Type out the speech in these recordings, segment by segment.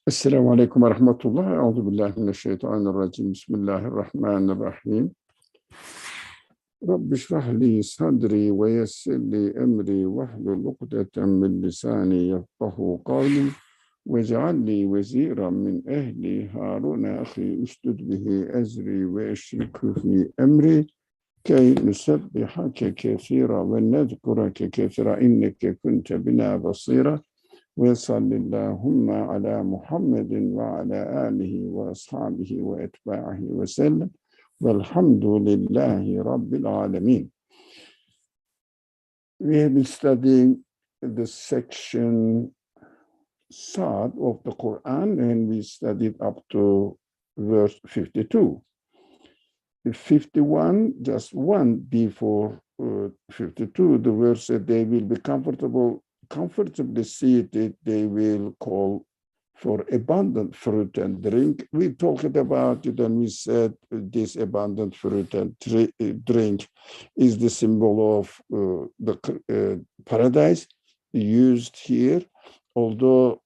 Esselamu Aleyküm ve Rahmetullah. Euzubillahimineşşeytanirracim. Bismillahirrahmanirrahim. Rabbi şrah li sadri ve yessir li emri vahlul ukdeten min lisani yefkahu kavli ve cealli veziran min ehli Harun ahi ustud bihi ezri ve eşrikhu fi emri key nusebbihake kefira ve nezkurake kefira inneke kunte bina basira. Ve sallallahu ala Muhammedin ve ala alihi ve ashabihi ve etbahi ve sellem. Velhamdülillahi Rabbil alemin. We have been studying the section Sad of the Quran, and we studied up to verse 52. 51, just one before 52, the verse said they will be comfortably seated, they will call for abundant fruit and drink. We talked about it and we said this abundant fruit and drink is the symbol of the paradise used here, although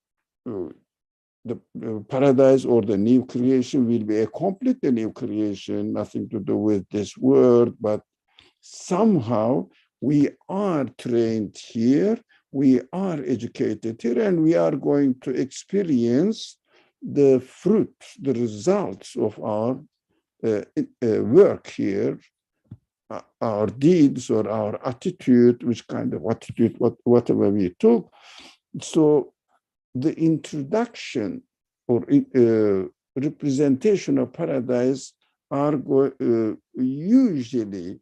the paradise or the new creation will be a completely new creation, nothing to do with this word, but somehow we are trained here, we are educated here, and we are going to experience the fruit, the results of our work here, our deeds or our attitude, which kind of attitude, whatever we took. So the introduction or representation of paradise are usually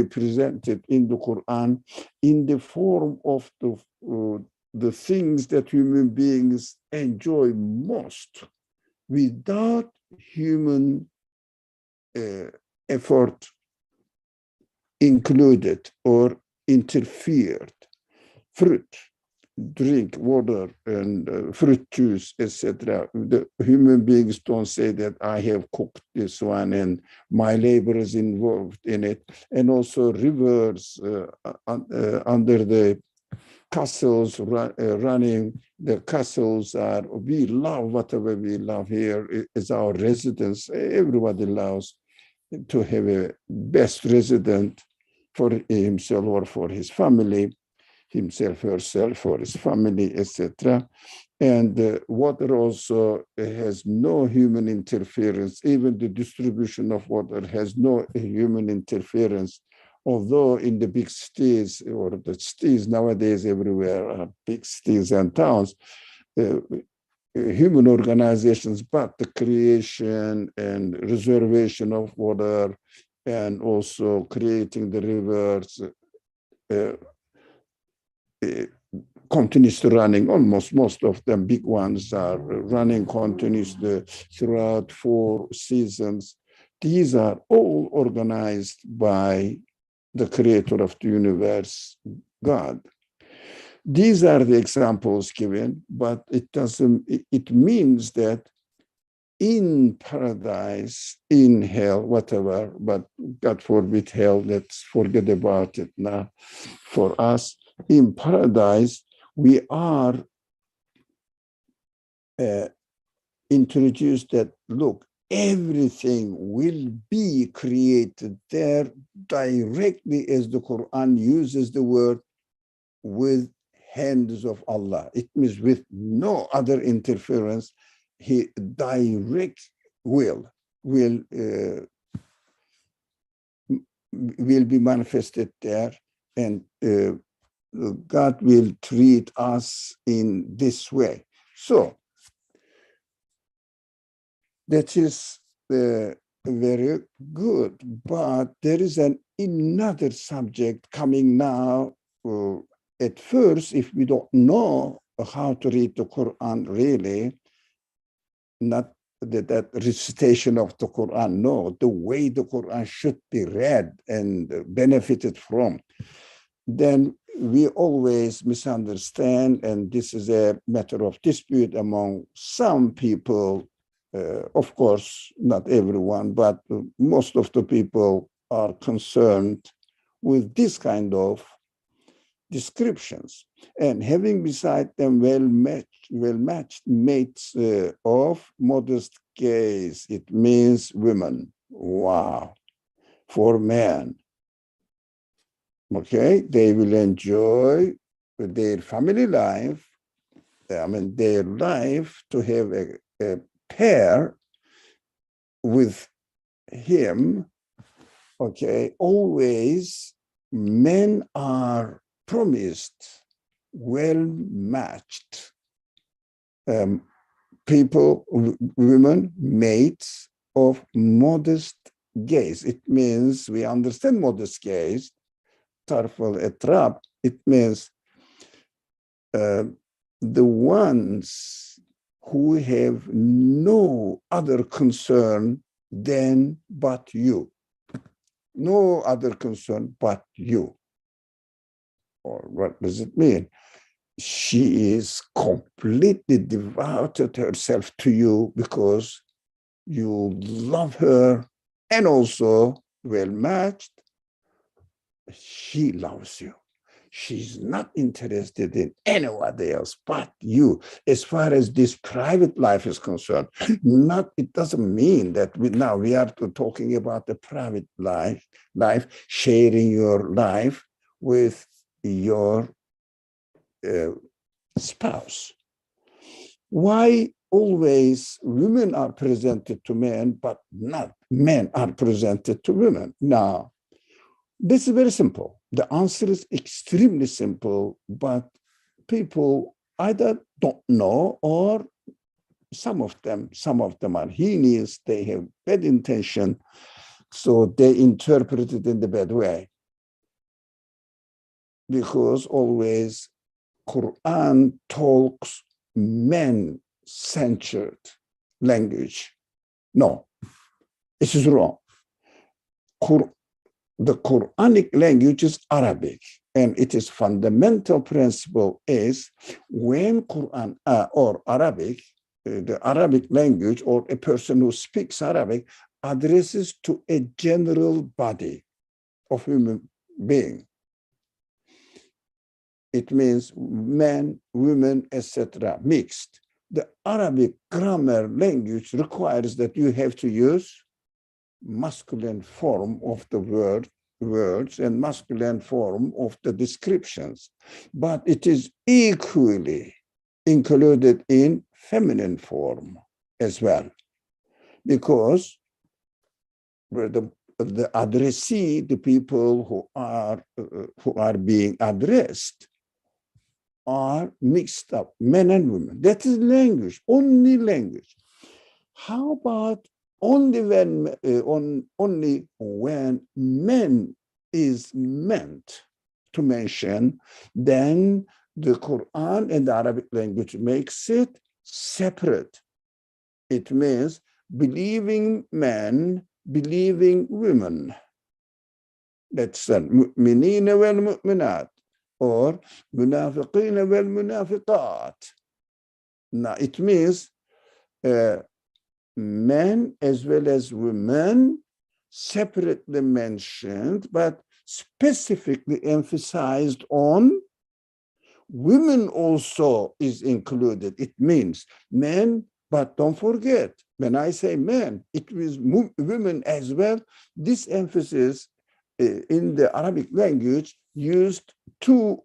presented in the Quran in the form of the things that human beings enjoy most without human effort included or interfered. Fruit, drink, water, and fruit juice, etc. The human beings don't say that I have cooked this one and my labor is involved in it. And also rivers under the castles running. The castles are, we love whatever we love here is our residence. Everybody loves to have a best resident for himself or for his family. Himself, herself, or his family, etc. And water also has no human interference. Even the distribution of water has no human interference. Although in the big cities, or the cities nowadays everywhere are big cities and towns, human organizations, but the creation and reservation of water and also creating the rivers continuously running. Almost most of them, big ones, are running continuously throughout 4 seasons. These are all organized by the creator of the universe, God. These are the examples given, but it means that in paradise, in hell, whatever, but God forbid hell, let's forget about it now. For us, in paradise, we are introduced that, look, everything will be created there directly, as the Quran uses the word, with hands of Allah. It means with no other interference. He direct will be manifested there, and God will treat us in this way. So that is very good, but there is another subject coming now. At first, if we don't know how to read the Quran really, not that recitation of the Quran, no, the way the Quran should be read and benefited from, then we always misunderstand, and this is a matter of dispute among some people. Of course, not everyone, but most of the people are concerned with this kind of descriptions. and having beside them well-matched mates of modest gaze. It means women. Wow. For men. Okay, they will enjoy their family life, their life, to have a pair with him. Okay, always men are promised well-matched people, women, mates of modest gaze. It means, we understand modest gaze, tarfal etrab, it means the ones who have no other concern than but you. No other concern but you. Or what does it mean? She is completely devoted herself to you because you love her, and also well-matched, she loves you. She's not interested in anybody else but you. As far as this private life is concerned, it doesn't mean that we are talking about the private life, sharing your life with your spouse. Why always women are presented to men, but not men are presented to women? Now, this is very simple. The answer is extremely simple, but people either don't know, or some of them are heinous, they have bad intention, so they interpret it in the bad way. Because always Qur'an talks men-centered language. No, this is wrong. The Quranic language is Arabic, and its fundamental principle is when Quran or Arabic, the Arabic language, or a person who speaks Arabic addresses to a general body of human being. It means men, women, etc., mixed. The Arabic grammar language requires that you have to use masculine form of the words and masculine form of the descriptions, but it is equally included in feminine form as well, because the addressee, the people who are being addressed, are mixed up, men and women. That is language, only language. How about only when men is meant to mention, then the Quran and the Arabic language makes it separate. It means believing men, believing women. That's mu'minina wal mu'minat, or munafiqina wal munafiqat. Now it means men as well as women separately mentioned, but specifically emphasized on women also is included. It means men, but don't forget, when I say men, it means women as well. This emphasis in the Arabic language used two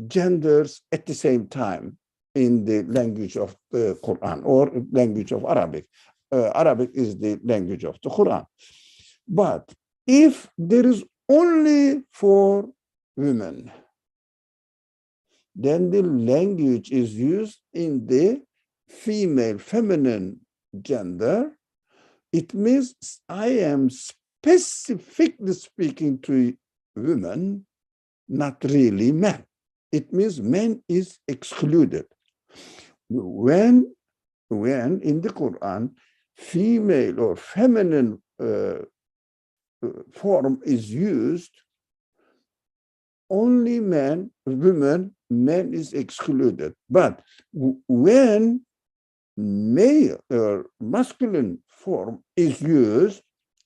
genders at the same time in the language of the Quran or language of Arabic. Arabic is the language of the Quran. But if there is only for women, then the language is used in the female, feminine gender. It means I am specifically speaking to women, not really men. It means men is excluded. When in the Quran, female or feminine form is used, only men, women, men is excluded. But when male or masculine form is used,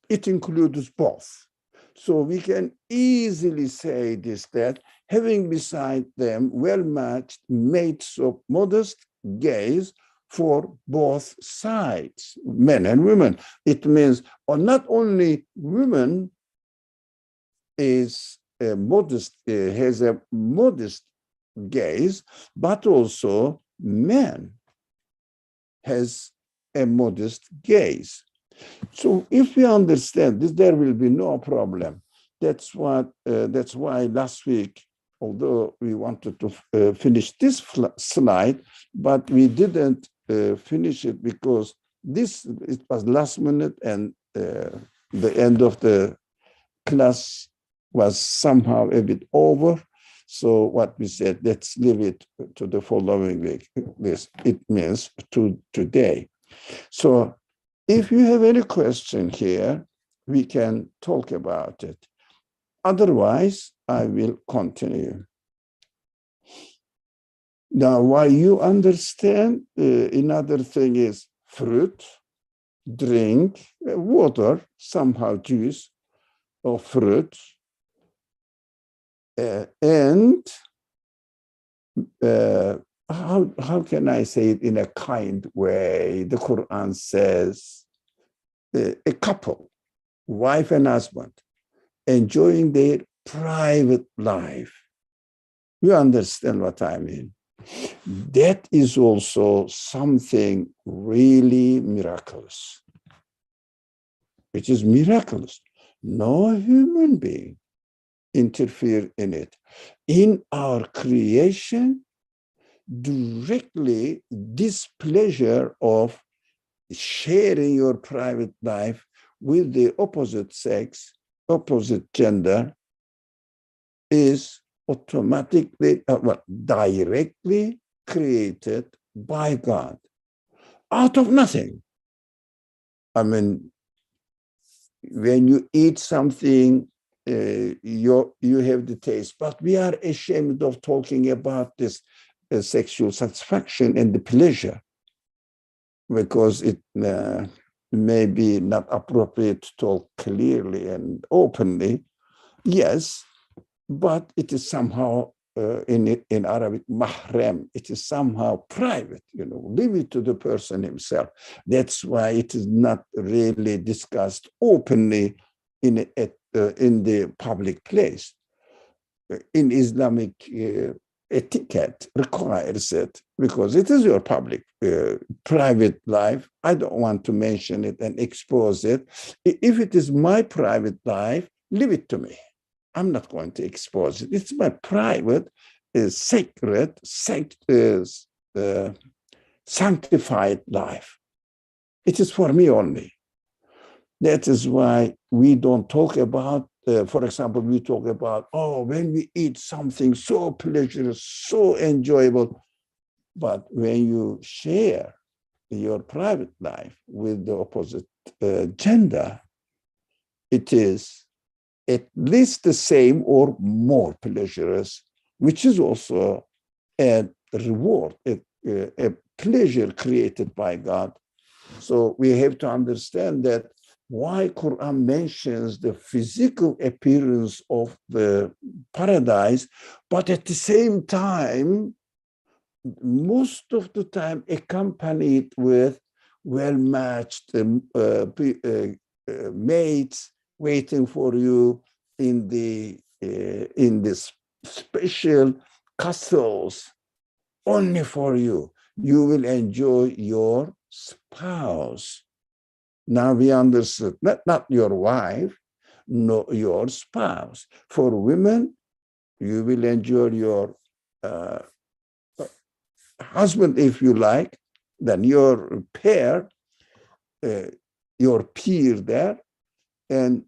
it includes both. So we can easily say this, that having beside them well-matched mates of modest gaze for both sides, men and women. It means not only women is modest, has a modest gaze, but also man has a modest gaze. So if we understand this, there will be no problem. That's why last week, although we wanted to finish this slide, but we didn't finish it because it was last minute, and the end of the class was somehow a bit over. So what we said, let's leave it to the following week. It means to today. So if you have any question here, we can talk about it. Otherwise, I will continue. Now, while you understand, another thing is fruit, drink, water, somehow juice or fruit, and how can I say it in a kind way? The Quran says a couple, wife and husband, enjoying their private life. You understand what I mean? That is also something really miraculous. It is miraculous. No human being interfere in it. In our creation, directly this pleasure of sharing your private life with the opposite sex, opposite gender, is automatically, directly created by God out of nothing. I mean, when you eat something, you have the taste, but we are ashamed of talking about this sexual satisfaction and the pleasure because it may be not appropriate to talk clearly and openly. Yes, but it is somehow in Arabic mahram. It is somehow private. Leave it to the person himself. That's why it is not really discussed openly in the public place. In Islamic etiquette requires it because it is your public private life. I don't want to mention it and expose it. If it is my private life, leave it to me. I'm not going to expose it. It's my private, sacred, sanctified life. It is for me only. That is why we don't talk about, for example, we talk about, when we eat something so pleasurable, so enjoyable, but when you share your private life with the opposite gender, it is at least the same or more pleasurous, which is also a reward, a pleasure created by God. So we have to understand that why Quran mentions the physical appearance of the paradise, but at the same time, most of the time accompanied with well-matched mates waiting for you in this special castles only for you. You will enjoy your spouse. Now we understood, not your wife, no, your spouse. For women, you will enjoy your husband if you like, then your pair, your peer there, and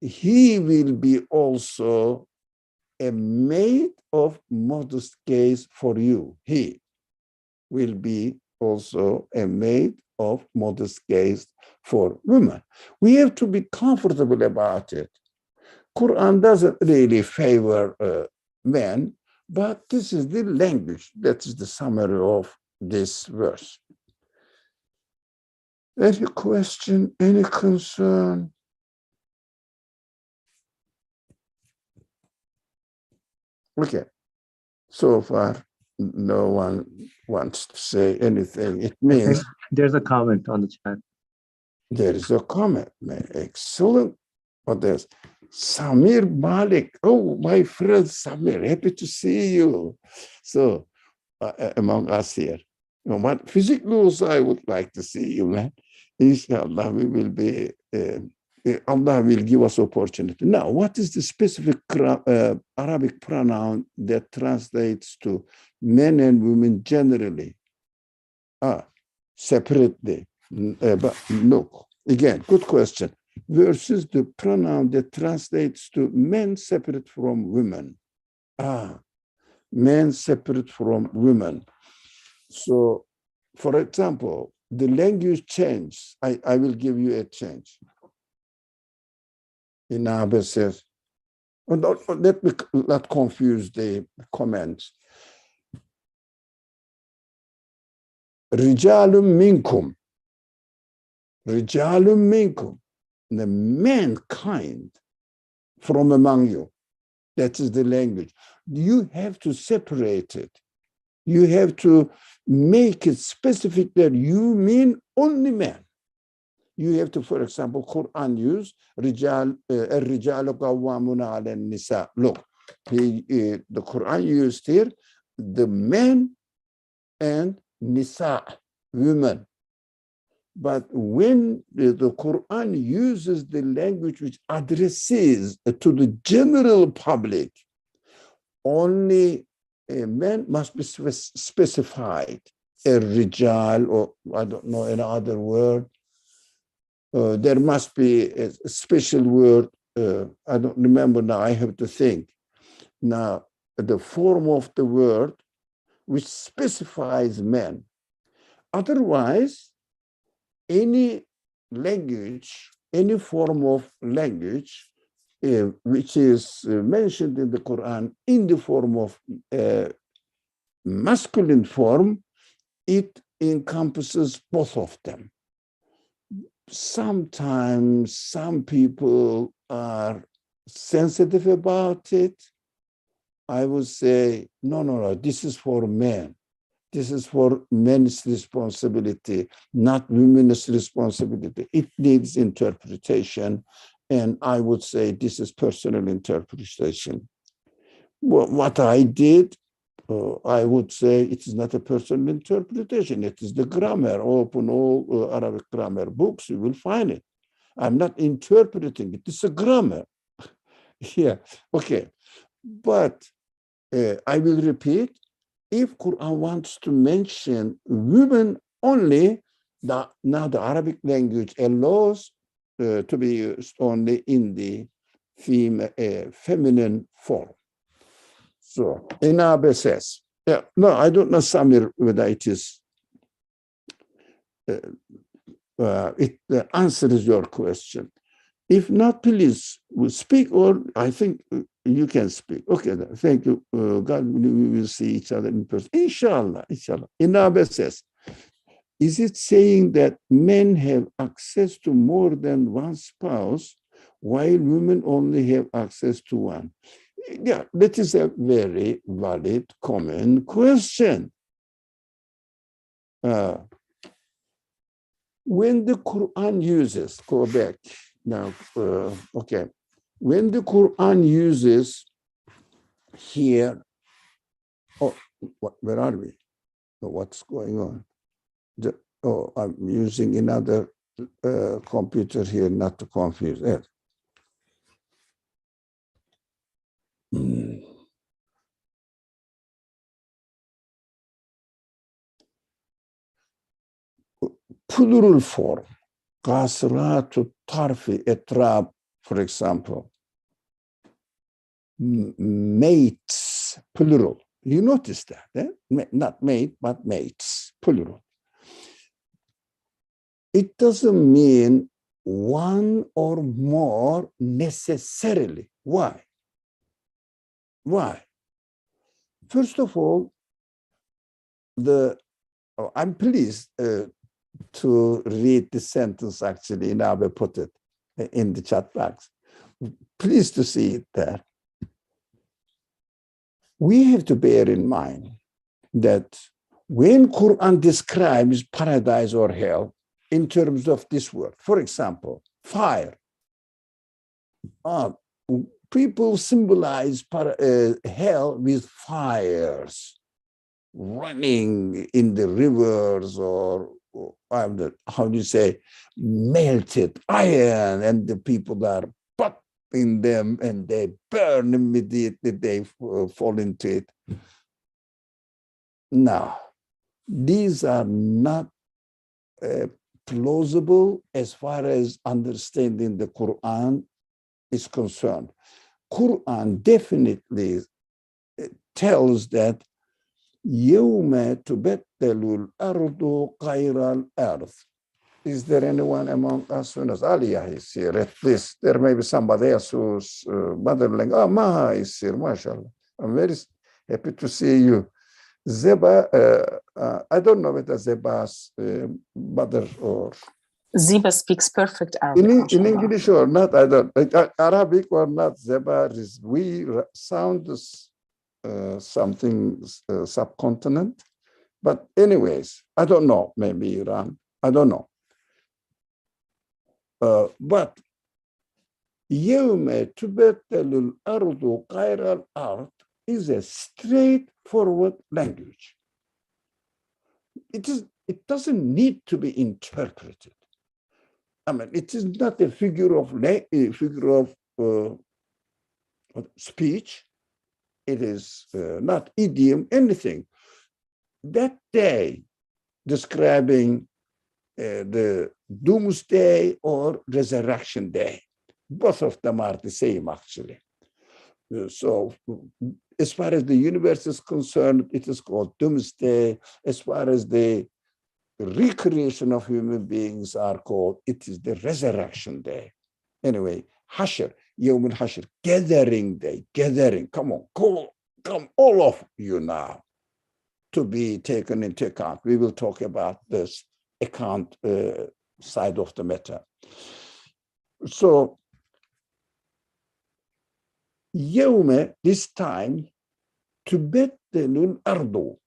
he will be also a maid of modest gaze for you. He will be also a maid of modest gaze for women. We have to be comfortable about it. Quran doesn't really favor men, but this is the language. That is the summary of this verse. Any question, any concern? Okay. So far, no one wants to say anything. It I think means there's a comment on the chat. there is a comment. Excellent. What else? Samir Malik. Oh, my friend Samir, happy to see you. So, among us here. What physically also I would like to see you, man. Inshallah, we will be, Allah will give us opportunity. Now, what is the specific Arabic pronoun that translates to men and women generally? Separately. But look, again, good question. Versus the pronoun that translates to men separate from women. Men separate from women. So, for example, the language change. I will give you a change. In Arabic says, let me not confuse the comments. Rijalum minkum. Rijalum minkum. The mankind from among you. That is the language. You have to separate it. You have to make it specific that you mean only men. You have to, for example, Qur'an use الرجال قوامون على النساء. Look, the Qur'an used here the men and nisa, women. But when the Qur'an uses the language which addresses to the general public, only men must be specified. A rijal, or I don't know another word. There must be a special word. I don't remember now. I have to think. Now, the form of the word which specifies men. Otherwise, any language, any form of language, which is mentioned in the Quran in the form of masculine form, it encompasses both of them. Sometimes some people are sensitive about it. I would say, no, this is for men. This is for men's responsibility, not women's responsibility. It needs interpretation. And I would say this is personal interpretation. Well, what I did, I would say it is not a personal interpretation. It is the grammar. Open all Arabic grammar books, you will find it. I'm not interpreting it. It's a grammar. Yeah, okay. But I will repeat, if Quran wants to mention women only, now the Arabic language allows to be used only in the feminine form. So, in Arabic says, yeah, no, I don't know, Samir, whether it is, it answers your question. If not, please speak, or I think you can speak. Okay, thank you. God, we will see each other in person. Inshallah, inshallah. In Arabic says, is it saying that men have access to more than one spouse while women only have access to one? Yeah, that is a very valid, common question. When the Quran uses, go back now, okay. When the Quran uses here, where are we? What's going on? I'm using another computer here, not to confuse it. Plural form, kasratu tarfi etrab, for example. Mates, plural. You notice that, eh? Not mate, but mates, plural. It doesn't mean one or more necessarily. Why? Why? First of all, I'm pleased to read the sentence actually, in Abe put it in the chat box. Pleased to see it there. we have to bear in mind that when Quran describes paradise or hell in terms of this word, for example, fire, people symbolize hell with fires running in the rivers, or how do you say, melted iron, and the people are put in them and they burn immediately, they fall into it. Now, these are not plausible as far as understanding the Quran is concerned. Quran definitely tells that يَوْمَ تُبَدَّلُ الْأَرْضُ غَيْرَ الْأَرْضِ. Is there anyone among us who knows? Aliyah is here. At least there may be somebody else whose mother language. Oh, Maha is here, mashallah. I'm very happy to see you. Zeba, I don't know whether Zeba's mother or... Ziba speaks perfect Arabic. In English or not, I don't. Arabic or not, Zeba is, we sound something subcontinent. But anyways, I don't know, maybe Iran, I don't know. But يَوْمَ تُبَدَّلُ الْأَرْضُ غَيْرَ الْأَرْضِ is a straightforward language. It doesn't need to be interpreted. I mean, it is not a figure of speech. It is not idiom, anything. That day, describing the doomsday or resurrection day, both of them are the same, actually. So as far as the universe is concerned, it is called doomsday. As far as the recreation of human beings are called, it is the resurrection day. Anyway, Hashr, Yawm al-Hashr, gathering day, gathering. Come on, come all of you now to be taken into account. We will talk about this account side of the matter. So, Yawm, this time, tubaddalu al-ardu,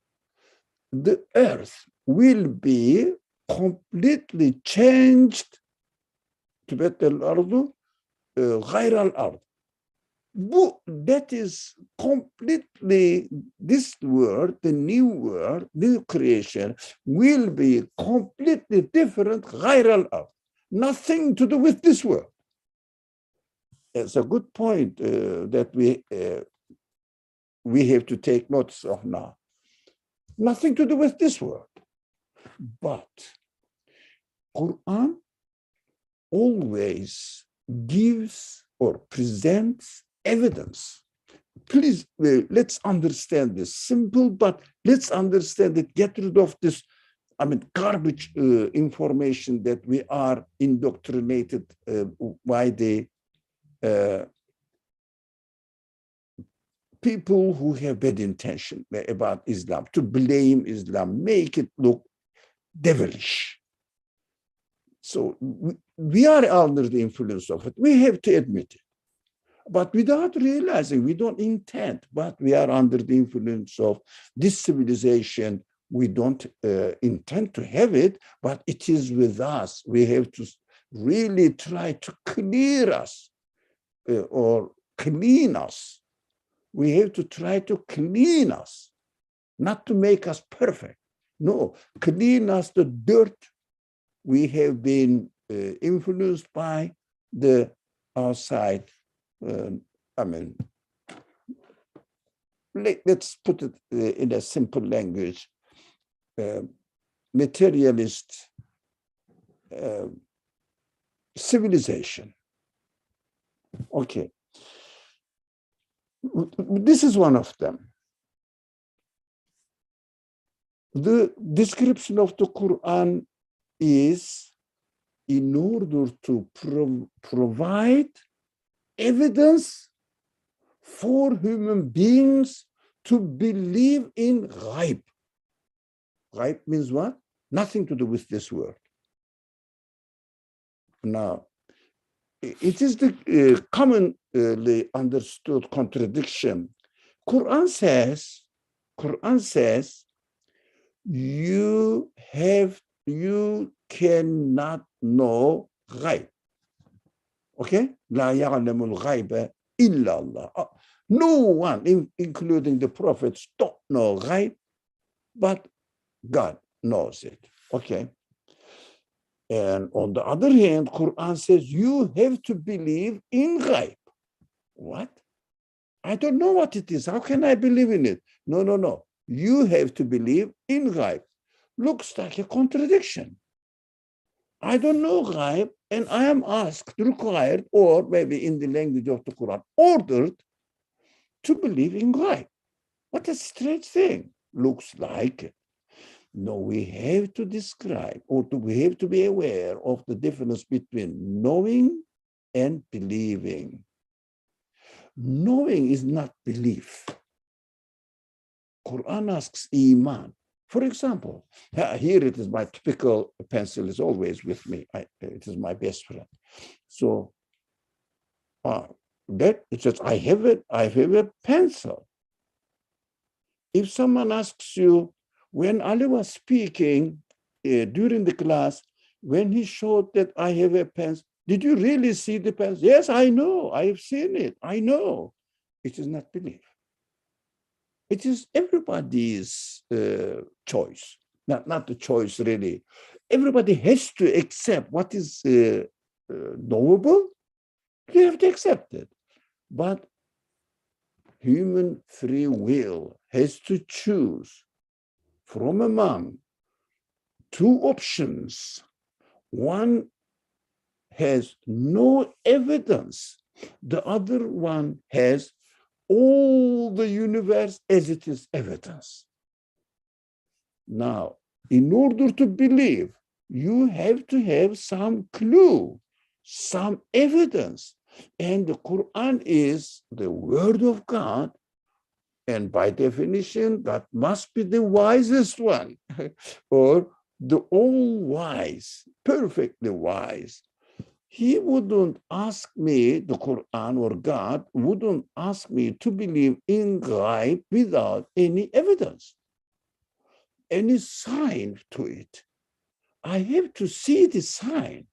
the earth will be completely changed. Tubaddalu al-ardu ghayra al-ard. That is completely, this word, the new word, new creation, will be completely different, ghayra al-ard. Nothing to do with this word. It's a good point that we have to take notice of now. Nothing to do with this word. But Quran always gives or presents evidence. Please, let's understand this. Simple, but let's understand it. Get rid of this, I mean, garbage information that we are indoctrinated by the people who have bad intention about Islam, to blame Islam, make it look devilish. So we are under the influence of it. We have to admit it. But without realizing, we don't intend, but we are under the influence of this civilization. We don't intend to have it, but it is with us. We have to really try to clear us or clean us. We have to try to clean us, not to make us perfect. No, clean us the dirt we have been influenced by the outside. I mean, let's put it in a simple language, materialist civilization. Okay. This is one of them. The description of the Quran is in order to provide evidence for human beings to believe in ghaib. Ghaib means what? Nothing to do with this world. Now, it is the commonly understood contradiction. Qur'an says, you cannot know ghaib. Okay? لا يعلم الغيب إلا الله. No one, including the prophets, don't know ghaib, but God knows it. Okay? And on the other hand, Quran says you have to believe in ghaib. What? I don't know what it is. How can I believe in it? No. You have to believe in ghaib. Looks like a contradiction. I don't know ghaib, and I am asked, required, or maybe in the language of the Quran, ordered to believe in ghaib. What a strange thing. Looks like it. No, we have to describe, we have to be aware of the difference between knowing and believing. Knowing is not belief. Quran asks iman. For example, here it is, my typical pencil is always with me. It is my best friend. So that it says, I have a pencil. If someone asks you, when Ali was speaking during the class, when he showed that I have a pencil, did you really see the pencil? Yes, I know. I have seen it. I know. It is not belief. It is everybody's choice. Not the choice, really. Everybody has to accept what is knowable. You have to accept it. But human free will has to choose from among two options. One has no evidence. The other one has all the universe as it is evidence. Now, in order to believe, you have to have some clue, some evidence. And the Quran is the word of God. And by definition, that must be the wisest one, or the all-wise, perfectly wise. He wouldn't ask me, the Quran or God wouldn't ask me to believe in ghaib without any evidence, any sign to it. I have to see the sign.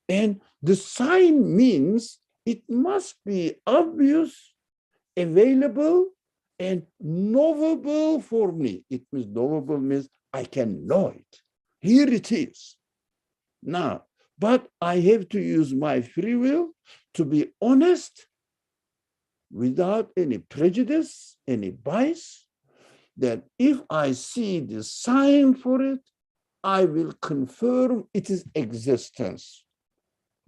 And the sign means it must be obvious, available, and knowable for me. It means knowable means I can know it. Here it is. Now, but I have to use my free will to be honest without any prejudice, any bias, that if I see the sign for it, I will confirm its existence.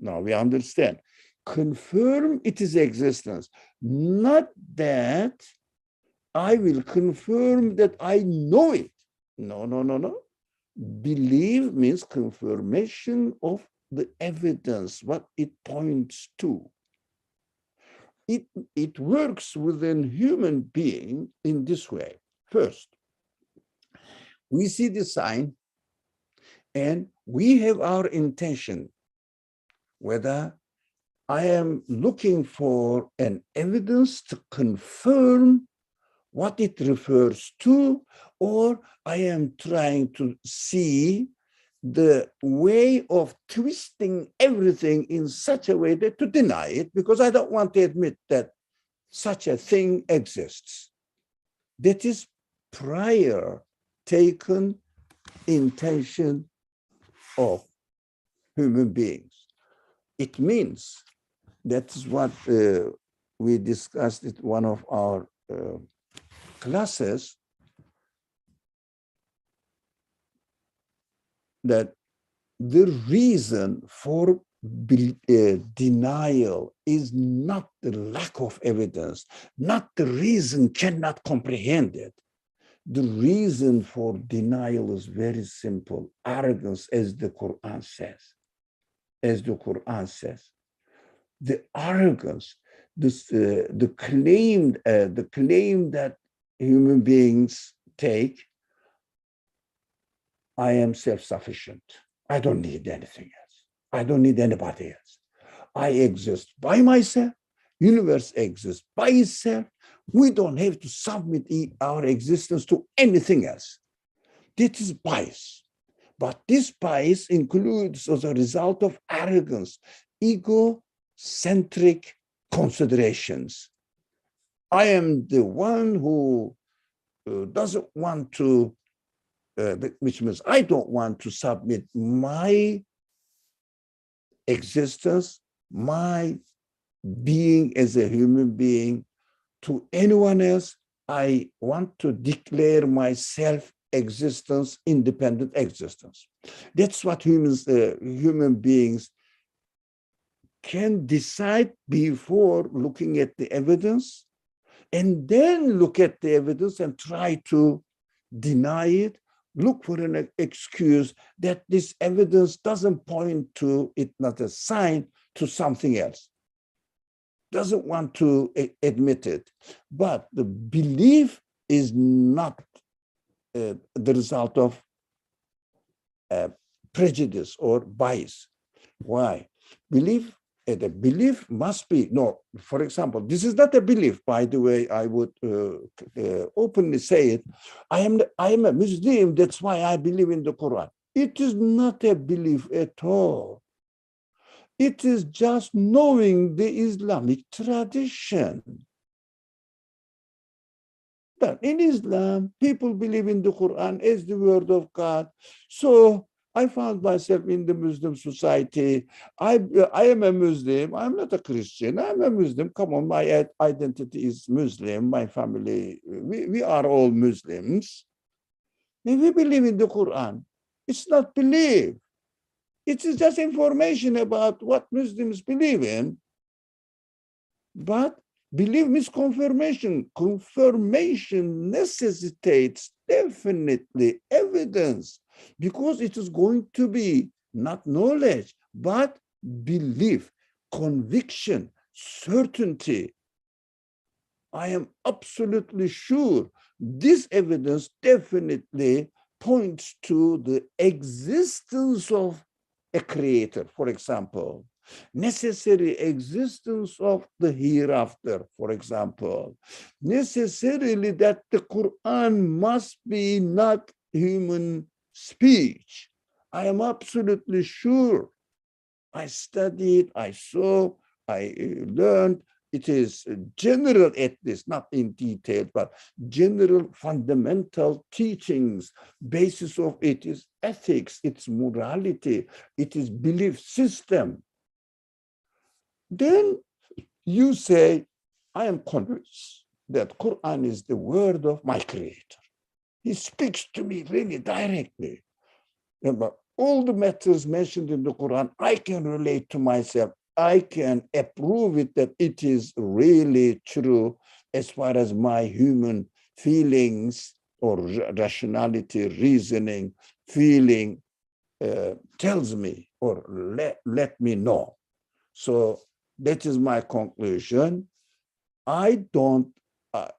Now we understand. Confirm its existence. Not that I will confirm that I know it. No. Believe means confirmation of the evidence, what it points to. It works within human being in this way. First, we see the sign and we have our intention, whether I am looking for an evidence to confirm what it refers to, or I am trying to see the way of twisting everything in such a way that to deny it, because I don't want to admit that such a thing exists. That is prior taken intention of human beings. It means, that is what we discussed in one of our classes, that the reason for denial is not the lack of evidence, not the reason cannot comprehend it. The reason for denial is very simple: arrogance, as the Quran says. As the Quran says, the arrogance, the claim that human beings take, I am self-sufficient. I don't need anything else. I don't need anybody else. I exist by myself. Universe exists by itself. We don't have to submit our existence to anything else. This is bias. But this bias includes as a result of arrogance, egocentric considerations. I am the one who doesn't want to, which means I don't want to submit my existence, my being as a human being to anyone else. I want to declare my self-existence, independent existence. That's what human beings can decide before looking at the evidence, and then look at the evidence and try to deny it, look for an excuse that this evidence doesn't point to, it not a sign to something else. Doesn't want to admit it. But the belief is not the result of prejudice or bias. Why? The belief must be, no, for example, this is not a belief, by the way, I would openly say it. I am a Muslim, that's why I believe in the Qur'an. It is not a belief at all. It is just knowing the Islamic tradition. That in Islam, people believe in the Quran as the word of God. So I found myself in the Muslim society. I am a Muslim. I'm not a Christian. I'm a Muslim. Come on, my identity is Muslim. My family, we are all Muslims. And we believe in the Quran. It's not belief. It is just information about what Muslims believe in. But belief means confirmation. Confirmation necessitates definitely evidence, because it is going to be not knowledge, but belief, conviction, certainty. I am absolutely sure this evidence definitely points to the existence of a creator, for example, necessary existence of the hereafter, for example, necessarily that the Quran must be not human speech. I am absolutely sure. I studied, I saw, I learned. It is general, at least, not in detail, but general fundamental teachings. Basis of it is ethics, it's morality, it is belief system. Then you say, I am convinced that Quran is the word of my creator. He speaks to me really directly. About all the matters mentioned in the Quran, I can relate to myself. I can approve it that it is really true as far as my human feelings or rationality, reasoning, feeling tells me or let me know. So that is my conclusion. I don't,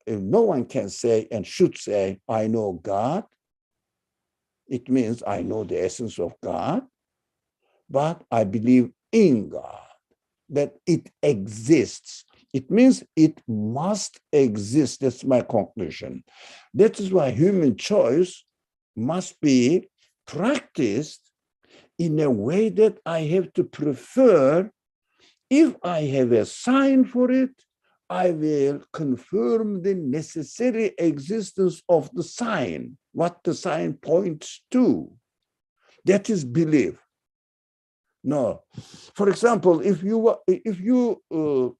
no one can say and should say, I know God. It means I know the essence of God, but I believe in God, that it exists. It means it must exist. That's my conclusion. That is why human choice must be practiced in a way that I have to prefer. If I have a sign for it, I will confirm the necessary existence of the sign, what the sign points to. That is belief. No, for example, if you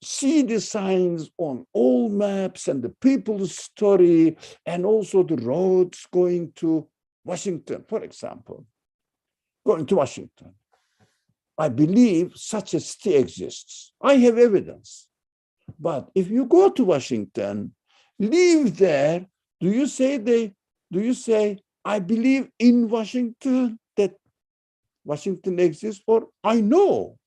see the signs on all maps and the people's story and also the roads going to Washington, for example, going to Washington, I believe such a city exists. I have evidence. But if you go to Washington, live there, do you say, I believe in Washington, that Washington exists, or I know?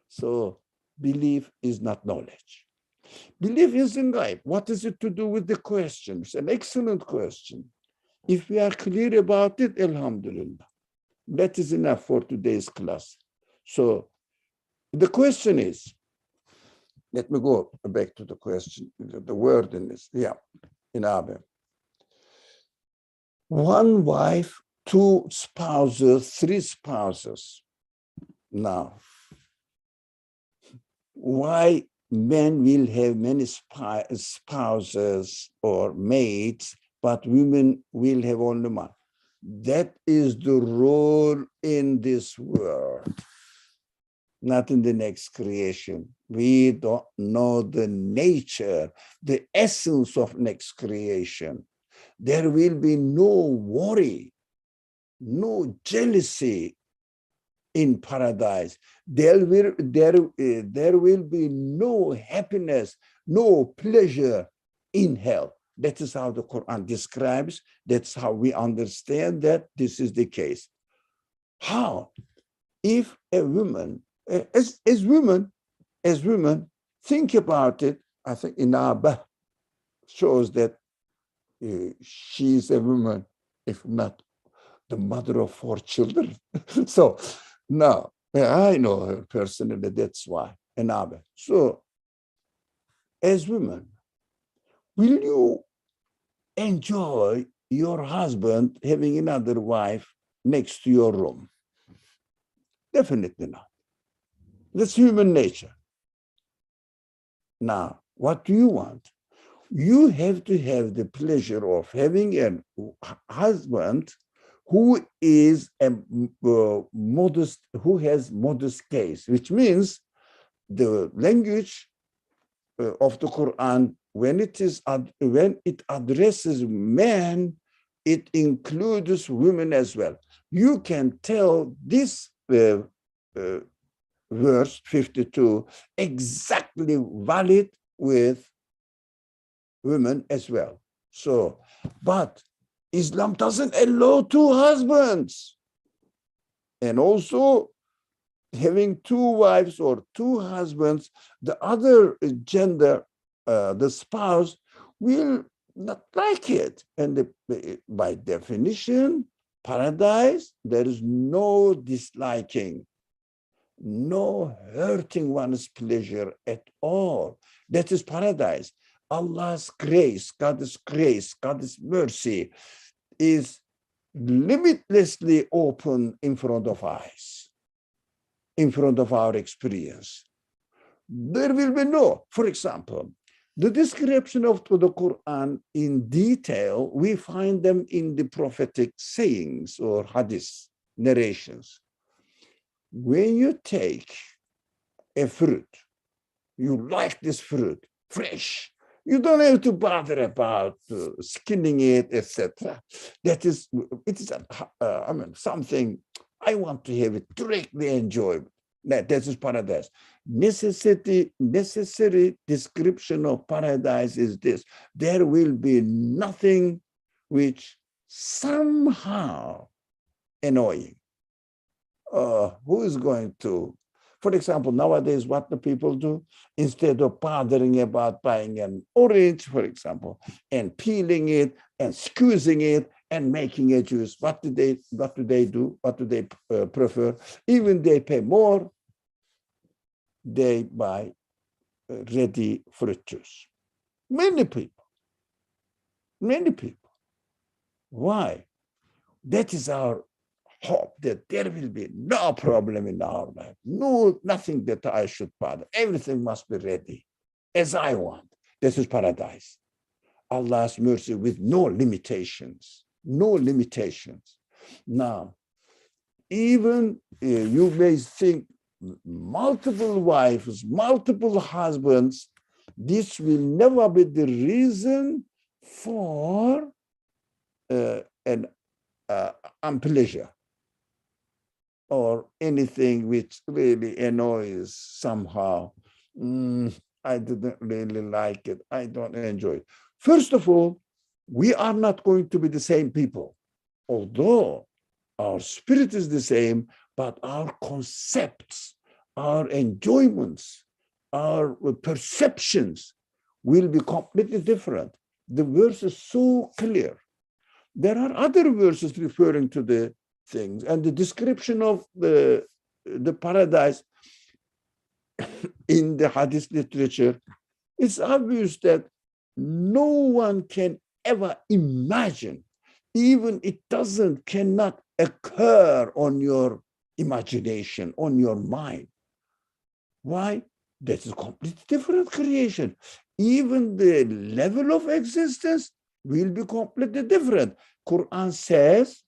So belief is not knowledge. Belief is in God. What is it to do with the question? It's an excellent question. If we are clear about it, alhamdulillah. That is enough for today's class. So the question is, let me go back to the question, the word in this, in Arabic. One wife, two spouses, three spouses. Now, why men will have many spouses or mates, but women will have only one? That is the rule in this world, not in the next creation. We don't know the nature, the essence of next creation. There will be no worry, no jealousy in paradise. There will be no happiness, no pleasure in hell. That is how the Quran describes. That's how we understand that this is the case. How? If a woman, as women, think about it, I think Inaba shows that she's a woman, if not the mother of 4 children. So now, I know her personally, that's why, Inaba. So, as women, will you enjoy your husband having another wife next to your room? Definitely not. That's human nature. Now, what do you want? You have to have the pleasure of having a husband who is a modest, who has modest case, which means the language of the Quran, when it addresses men, it includes women as well. You can tell this verse 52 exactly valid with women as well. So, but Islam doesn't allow 2 husbands. And also having 2 wives or 2 husbands, the other gender, the spouse, will not like it. And by definition, paradise, there is no disliking, no hurting one's pleasure at all. That is paradise. Allah's grace, God's mercy is limitlessly open in front of eyes, in front of our experience. There will be no, for example, the description of the Quran in detail, we find them in the prophetic sayings or hadith narrations. When you take a fruit, you like this fruit, fresh, you don't have to bother about skinning it, etc. It is something I want to have it directly enjoyable. That is paradise. Necessary description of paradise is this: there will be nothing which somehow annoying. Who is going to? For example, nowadays, what the people do, instead of bothering about buying an orange, for example, and peeling it and squeezing it and making a juice, what do they do? What do they prefer? Even they pay more, they buy ready fruit juice. Many people. Why? That is our hope, that there will be no problem in our life, nothing that I should bother. Everything must be ready as I want. This is paradise. Allah's mercy with no limitations. Now, even you may think multiple wives, multiple husbands, this will never be the reason for an unpleasure or anything which really annoys somehow. I didn't really like it. I don't enjoy it. First of all, we are not going to be the same people, although our spirit is the same, but our concepts, our enjoyments, our perceptions will be completely different. The verse is so clear. There are other verses referring to the things, and the description of the paradise in the hadith literature, it's obvious that no one can ever imagine, even it cannot occur on your imagination, on your mind. Why? That is a completely different creation. Even the level of existence will be completely different. Qur'an says,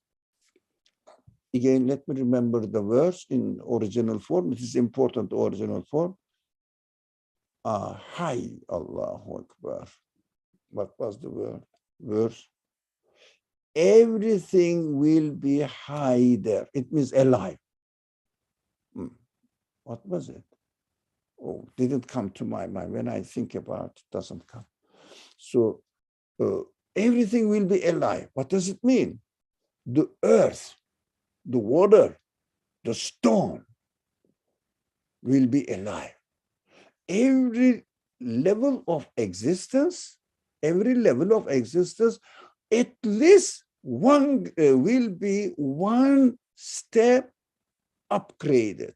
again, let me remember the verse in original form. It is important, original form. Hi, Allahu Akbar. What was the word? Verse? Everything will be high there. It means alive. What was it? Oh, didn't come to my mind. When I think about it, doesn't come. So everything will be alive. What does it mean? The earth, the water, the stone will be alive. Every level of existence, at least one will be one step upgraded.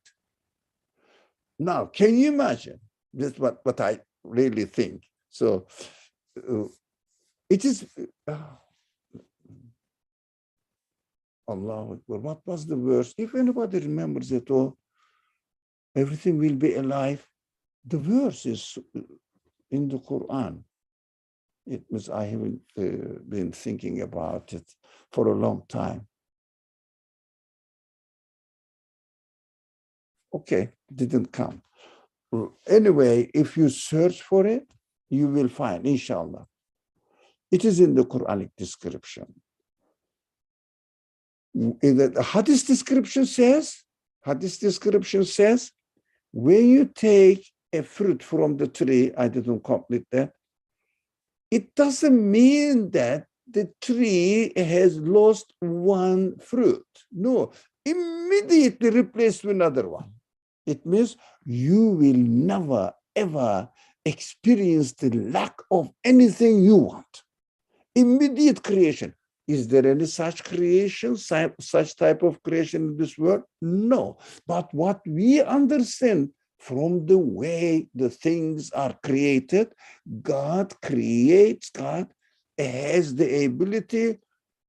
Now, can you imagine? That's what I really think. So it is, Allah, what was the verse? If anybody remembers it all, everything will be alive. The verse is in the Qur'an. It was, I haven't been thinking about it for a long time. Okay, didn't come. Anyway, if you search for it, you will find, inshallah. It is in the Quranic description. The hadith description says, when you take a fruit from the tree, I didn't complete that, it doesn't mean that the tree has lost one fruit. No, immediately replaced with another one. It means you will never, ever experience the lack of anything you want. Immediate creation. Is there any such creation, such type of creation in this world? No. But what we understand from the way the things are created, God has the ability,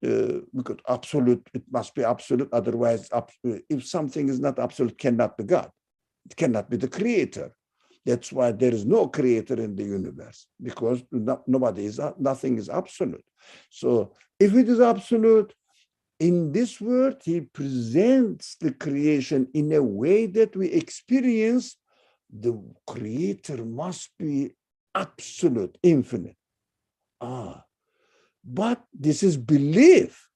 because absolute, it must be absolute, otherwise, if something is not absolute, it cannot be God. It cannot be the creator. That's why there is no creator in the universe, because nothing is absolute. So if it is absolute, in this world, he presents the creation in a way that we experience the creator must be absolute, infinite. But this is belief.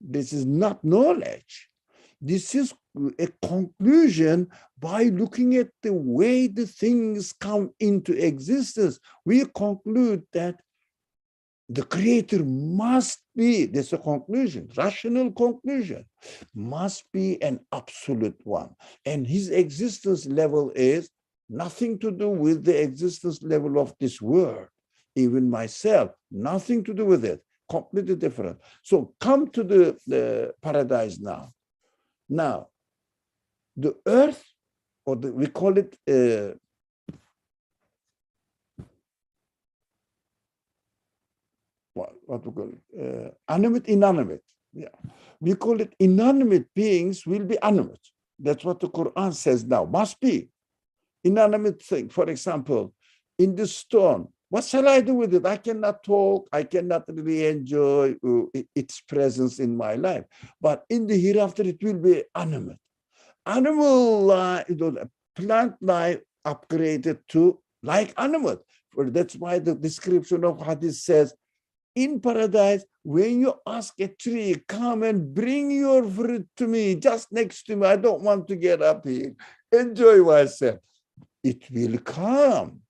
This is not knowledge. This is a conclusion by looking at the way the things come into existence. We conclude that the creator must be, that's a conclusion, rational conclusion, must be an absolute one. And his existence level is nothing to do with the existence level of this world. Even myself, nothing to do with it, completely different. So come to the paradise now. Now, the earth, or we call it what we call it, animate, inanimate. Yeah, we call it inanimate beings will be animate. That's what the Quran says now. Must be inanimate thing. For example, in the stone, what shall I do with it? I cannot talk. I cannot really enjoy its presence in my life. But in the hereafter, it will be animate. Animal life, plant life upgraded to like animal. That's why the description of hadith says, in paradise, when you ask a tree, come and bring your fruit to me, just next to me, I don't want to get up here, enjoy myself. It will come.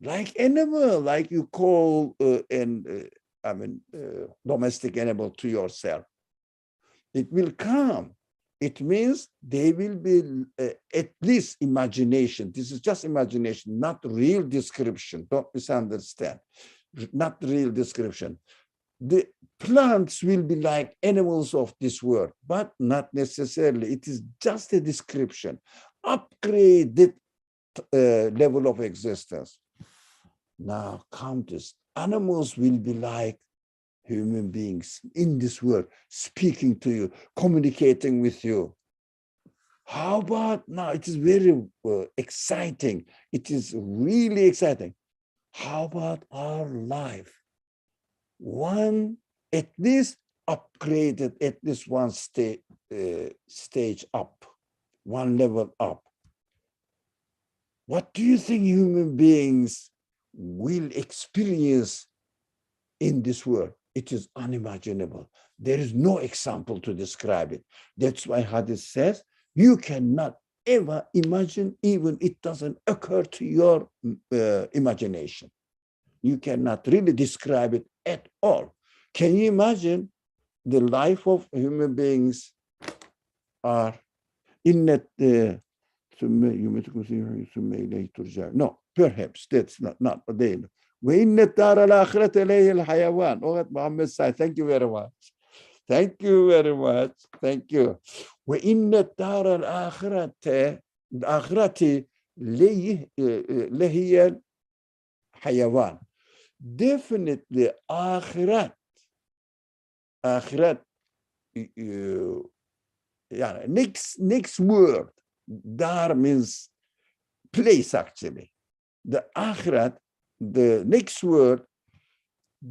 Like animal, like you call domestic animal to yourself. It will come. It means they will be at least imagination. This is just imagination, not real description. Don't misunderstand. Not real description. The plants will be like animals of this world, but not necessarily. It is just a description. upgraded level of existence. Now, countess, animals will be like human beings in this world, speaking to you, communicating with you. How about now? It is very exciting. It is really exciting. How about our life? One, at least upgraded, at least one stage up, one level up. What do you think human beings will experience in this world? It is unimaginable. There is no example to describe it. That's why Hadith says, you cannot ever imagine, even it doesn't occur to your imagination. You cannot really describe it at all. Can you imagine the life of human beings are in that no, perhaps that's not the وإن الدار الآخرة إليه الحيوان. Oh, Muhammad said, thank you very much. Thank you very much. Thank you. وإن الدار الآخرة لهي الحيوان. Definitely akhirat yeah, next word, dar means place actually. The akhirat, the next word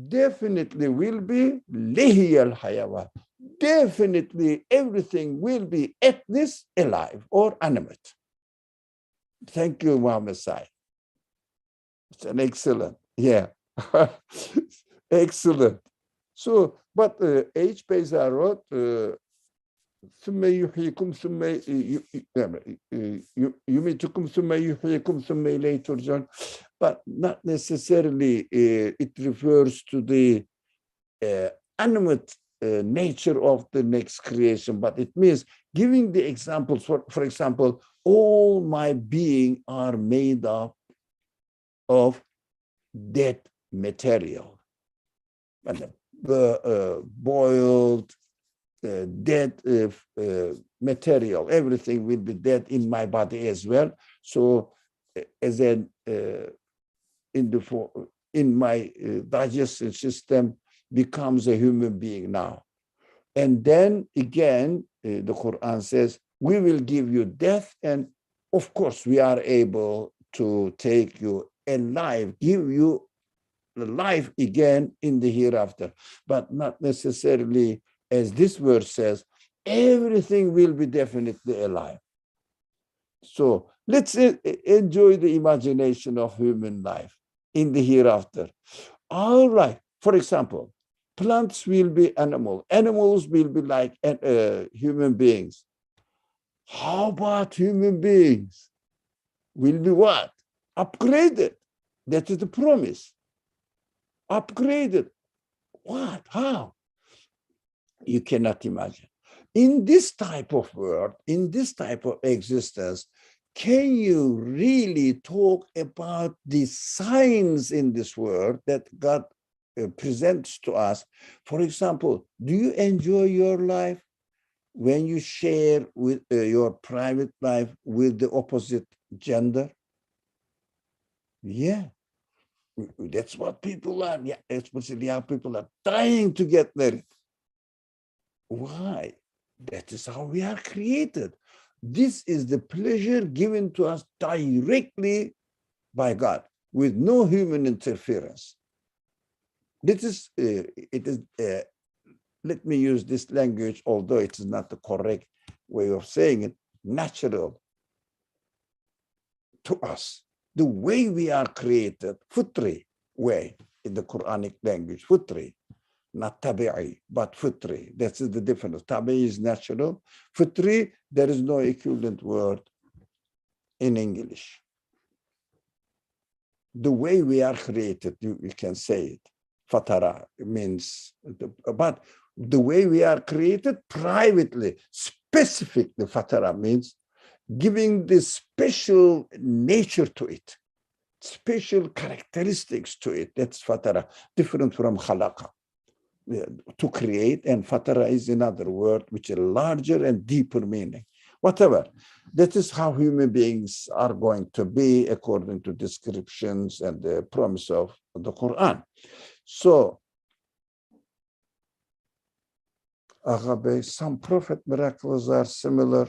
definitely will be lihi al-hayawan. Definitely everything will be at least alive or animate. Thank you, Muhammad Sai. It's an excellent, yeah. Excellent. So, but H. Peza wrote, ثم يحييكم ثم يميتكم ثم يحييكم ثم إليه ترجعون. But not necessarily it refers to the animate nature of the next creation, but it means giving the examples. For example, all my being are made up of dead material, and boiled, dead material. Everything will be dead in my body as well. So, as an in my digestive system becomes a human being now. And then again, the Quran says, we will give you death, and of course we are able to take you alive, give you life again in the hereafter, but not necessarily, as this verse says, everything will be definitely alive. So let's enjoy the imagination of human life in the hereafter. All right. For example, plants will be animals will be like human beings. How about human beings? Will be what? Upgraded. That is the promise. Upgraded. What? How? You cannot imagine. In this type of world, in this type of existence, can you really talk about the signs in this world that God presents to us? For example, do you enjoy your life when you share with your private life with the opposite gender? Yeah, that's what people are. Yeah, especially young people are dying to get married. Why? That is how we are created. This is the pleasure given to us directly by God, with no human interference. This is, let me use this language, although it is not the correct way of saying it, natural to us. The way we are created, futri way, in the Quranic language, futri. Not tabi'i, but futri. That's the difference. Tabi'i is natural. Futri, there is no equivalent word in English. The way we are created, you can say it. Fatara means, but the way we are created privately, specifically, fatara means giving this special nature to it, special characteristics to it. That's fatara, different from khalaqa. To create, and fatara is another word which is larger and deeper meaning. whatever. That is how human beings are going to be according to descriptions and the promise of the Quran. So, Agha, some prophet miracles are similar,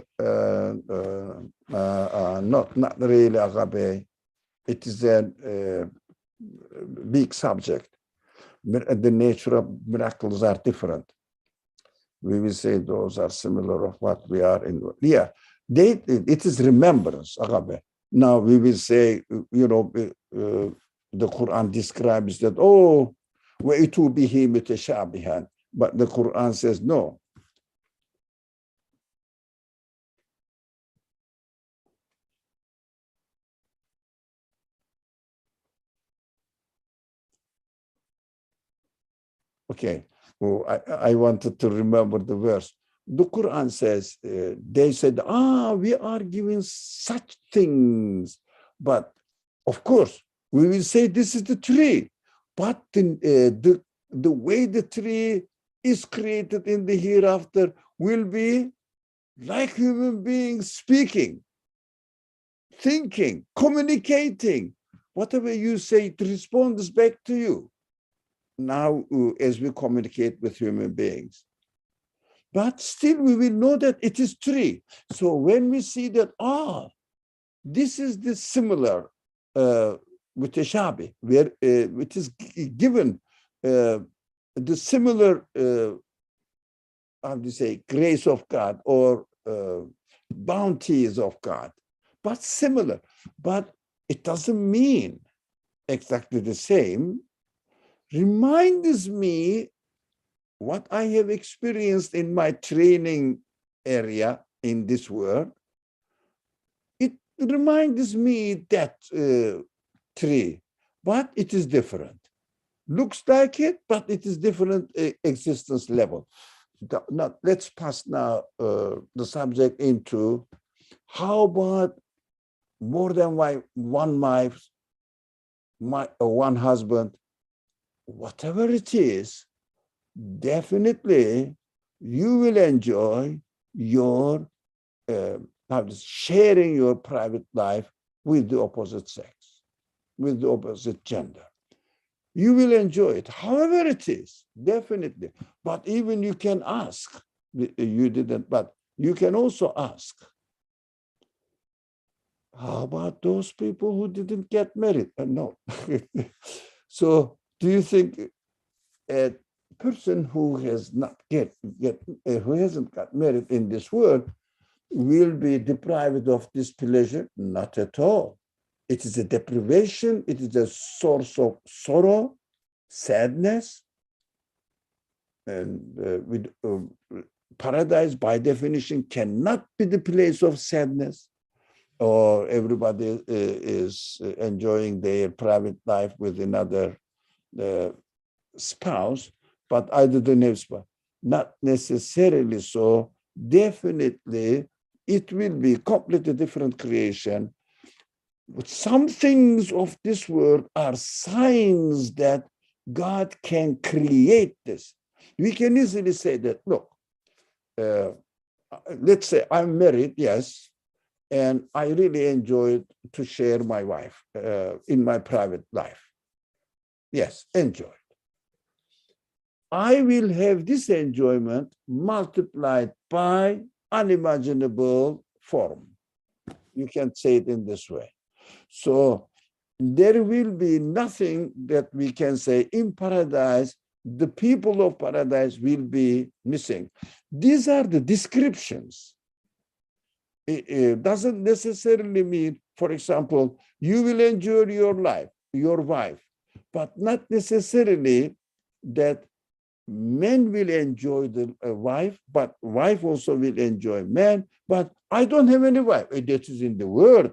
not really, Agha. It is a big subject. The nature of miracles are different. We will say those are similar of what we are in. Yeah, it is remembrance, Agha. Now we will say, the Quran describes that, oh, وَإِتُوا بِهِ مُتَشَابِهًا. But the Quran says no. Okay, well, I wanted to remember the verse. The Quran says, they said, we are giving such things. But of course, we will say this is the tree. But the way the tree is created in the hereafter will be like human beings speaking, thinking, communicating. Whatever you say, it responds back to you. Now, as we communicate with human beings. But still, we will know that it is tree. So when we see that, this is the similar with the shabi, where it is given the similar, how do you say, grace of God or bounties of God, but similar. But it doesn't mean exactly the same. Reminds me what I have experienced in my training area in this world. It reminds me that tree, but it is different. Looks like it, but it is different existence level. Now, let's pass now the subject into how about more than one wife, one husband, whatever it is, definitely you will enjoy your sharing your private life with the opposite sex, with the opposite gender. You will enjoy it, however it is, definitely. But even you can ask, you didn't, but you can also ask, how about those people who didn't get married? No. So do you think a person who has not who hasn't got married in this world will be deprived of this pleasure? Not at all. It is a deprivation. It is a source of sorrow, sadness, and with paradise, by definition, cannot be the place of sadness, or everybody is enjoying their private life with another spouse, but either the name spouse. Not necessarily so. Definitely, it will be completely different creation. But some things of this world are signs that God can create this. We can easily say that, look, let's say I'm married, yes, and I really enjoyed to share my wife in my private life. Yes, enjoy. I will have this enjoyment multiplied by unimaginable form. You can say it in this way. So there will be nothing that we can say in paradise, the people of paradise will be missing. These are the descriptions. It doesn't necessarily mean, for example, you will enjoy your life, your wife, but not necessarily that men will enjoy the wife, but wife also will enjoy man. But I don't have any wife. That is in the world.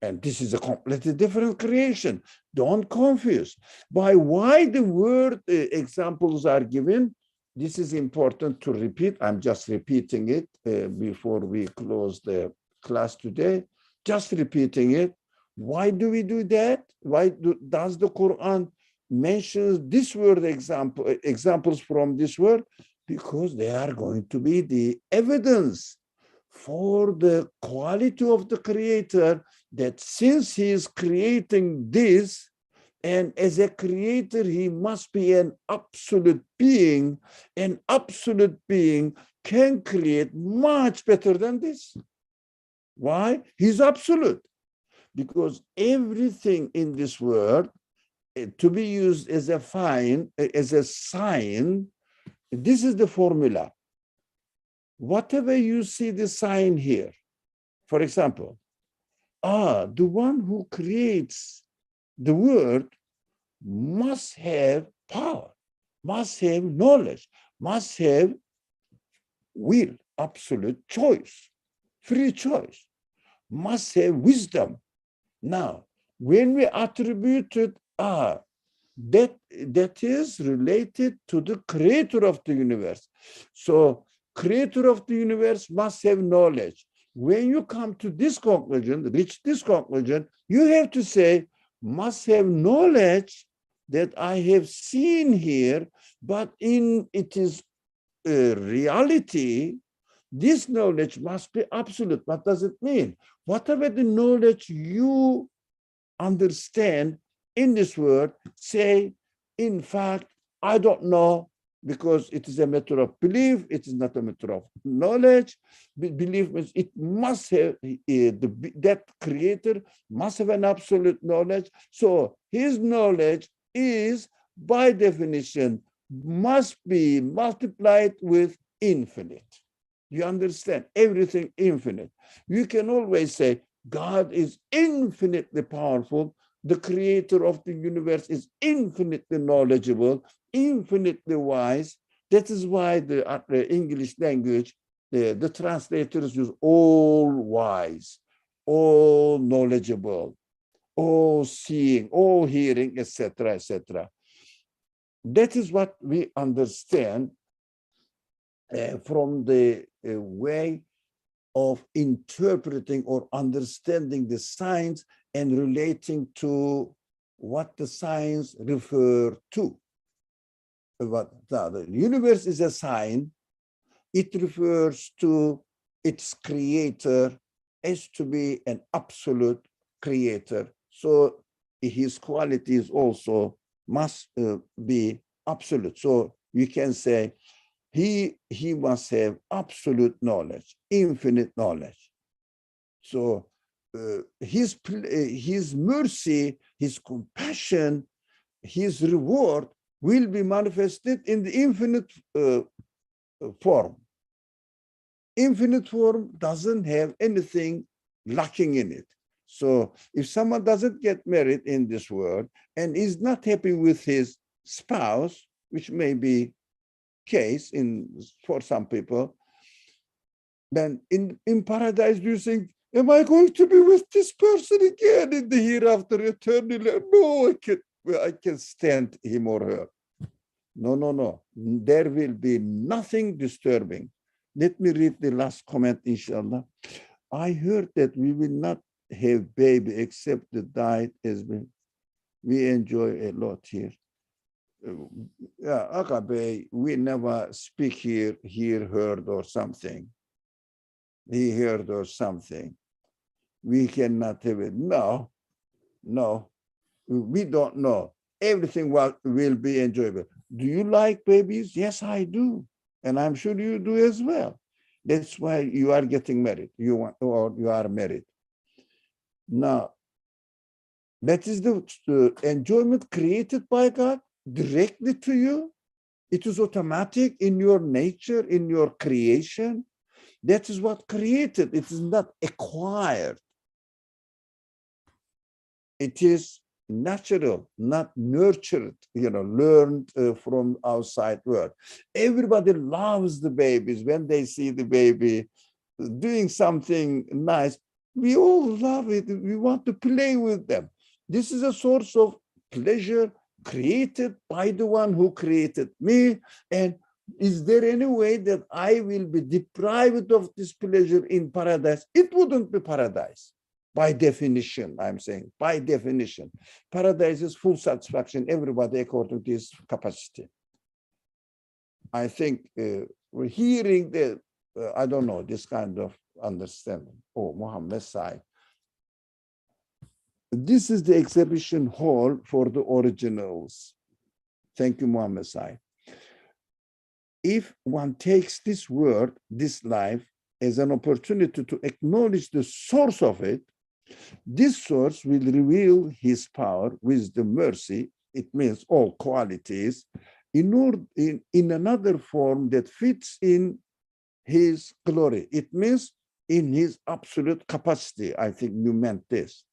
And this is a completely different creation. Don't confuse. By why the word examples are given, this is important to repeat. I'm just repeating it before we close the class today. Just repeating it. Why do we do that? Why does the Quran mention this word examples from this word? Because they are going to be the evidence for the quality of the creator, that since he is creating this, and as a creator, he must be an absolute being. An absolute being can create much better than this. Why? He's absolute. Because everything in this world, to be used as a sign, this is the formula. Whatever you see the sign here, for example, the one who creates the world must have power, must have knowledge, must have will, absolute choice, free choice, must have wisdom. Now, when we attributed that is related to the creator of the universe. So creator of the universe must have knowledge. When you come to this conclusion, reach this conclusion, you have to say, must have knowledge that I have seen here, but in it is reality, this knowledge must be absolute. What does it mean? Whatever the knowledge you understand in this world, say, in fact, I don't know, because it is a matter of belief, it is not a matter of knowledge. Belief means it must have, that creator must have an absolute knowledge. So his knowledge is, by definition, must be multiplied with infinite. You understand? Everything infinite. You can always say, God is infinitely powerful. The creator of the universe is infinitely knowledgeable, infinitely wise. That is why the English language, the translators use all wise, all knowledgeable, all seeing, all hearing, etc., etc. That is what we understand from the way of interpreting or understanding the signs and relating to what the signs refer to. The universe is a sign. It refers to its creator as to be an absolute creator. So his qualities also must be absolute. So you can say he must have absolute knowledge, infinite knowledge. So his mercy, his compassion, his reward will be manifested in the infinite form. Infinite form doesn't have anything lacking in it. So if someone doesn't get married in this world and is not happy with his spouse, which may be case for some people, then in paradise you think, am I going to be with this person again in the hereafter eternally? No, I can stand him or her. No. There will be nothing disturbing. Let me read the last comment, inshallah. I heard that we will not have baby except the diet as we enjoy a lot here. Akabe, we never speak here, heard or something. He heard or something. We cannot have it. No, we don't know. Everything will be enjoyable. Do you like babies? Yes, I do. And I'm sure you do as well. That's why you are getting married. You are married. Now, that is the enjoyment created by God directly to you. It is automatic in your nature, in your creation. That is what created. It is not acquired. It is natural, not nurtured, learned from outside world. Everybody loves the babies when they see the baby doing something nice. We all love it. We want to play with them. This is a source of pleasure created by the one who created me. And is there any way that I will be deprived of this pleasure in paradise? It wouldn't be paradise. By definition, I'm saying, by definition. Paradise is full satisfaction, everybody according to his capacity. I think we're hearing the, I don't know, this kind of understanding. Oh, Muhammad Sai. This is the exhibition hall for the originals. Thank you, Muhammad Sai. If one takes this word, this life, as an opportunity to acknowledge the source of it, this source will reveal his power, wisdom, mercy. It means all qualities in another form that fits in his glory. It means in his absolute capacity. I think you meant this,